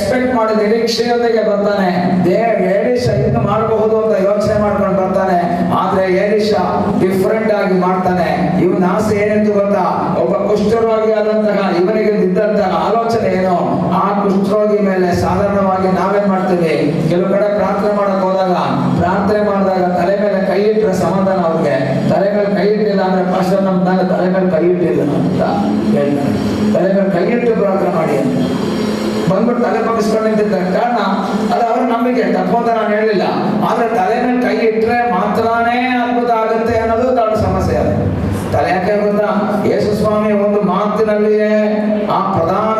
Expect ಮಾಡಿ ನಿರೀಕ್ಷೆಯೊಂದಿಗೆ ಬರ್ತಾನೆ. Elishah ಇನ್ನು ಮಾಡಬಹುದು ಅಂತ ಯೋಚನೆ ಮಾಡ್ಕೊಂಡು ಬರ್ತಾನೆ. ಆದ್ರೆ ಎಲೀಷಾ ಡಿಫರೆಂಟ್ ಆಗಿ ಮಾಡ್ತಾನೆ. ಇವನ ಆಸೆ ಏನಿತ್ತು ಗೊತ್ತಾ? ಒಬ್ಬ ಕುಷ್ಠರೋಗಿ ಆದಂತಹ ಇವನಿಗೆ ಇದ್ದಂತಹ ಆಲೋಚನೆ ಏನು? ಆ ಕುಷ್ಠರೋಗಿ ಮೇಲೆ ಸಾಧಾರಣವಾಗಿ ನಾವೇನ್ ಮಾಡ್ತೀವಿ, ಕೆಲವು ಕಡೆ ಪ್ರಾರ್ಥನೆ ಮಾಡಕ್ ಹೋದಾಗ ಪ್ರಾರ್ಥನೆ ಮಾಡಿದಾಗ ತಲೆ ಮೇಲೆ ಕೈ ಇಟ್ಟರೆ ಸಮಾಧಾನ ಅವ್ರಿಗೆ. ತಲೆ ಮೇಲೆ ಕೈ ಇಟ್ಟಿಲ್ಲ ಅಂದ್ರೆ ಪಾಸ್ಟರ್ ನಮ್ದಾಗ ತಲೆ ಮೇಲೆ ಕೈ ಇಟ್ಟಿಲ್ಲ ಅಂತ ಹೇಳ್ತಾರೆ. ತಲೆ ಮೇಲೆ ಕೈ ಇಟ್ಟು ಪ್ರಾರ್ಥನೆ ಮಾಡಿ ಅಂತ ಬಂದ್ಬಿಟ್ಟು ತಲೆ ಬಗ್ಗಿಸ್ಕೊಂಡು ನಿಂತಿದ್ದ ಕಾರಣ ಅದು ಅವ್ರ ನಂಬಿಕೆ, ತಪ್ಪು ಅಂತ ನಾನು ಹೇಳಿಲ್ಲ. ಆದ್ರೆ ತಲೆ ಮೇಲೆ ಕೈ ಇಟ್ಟರೆ ಮಾತ್ರನೇ ಅದ್ಭುತ ಆಗುತ್ತೆ ಅನ್ನೋದು ದೊಡ್ಡ ಸಮಸ್ಯೆ. ಅದು ತಲೆ ಯಾಕೆ ಗೊತ್ತಾ? ಯೇಸು ಸ್ವಾಮಿ ಒಂದು ಮಾತಿನಲ್ಲಿಯೇ ಆ ಪ್ರಧಾನ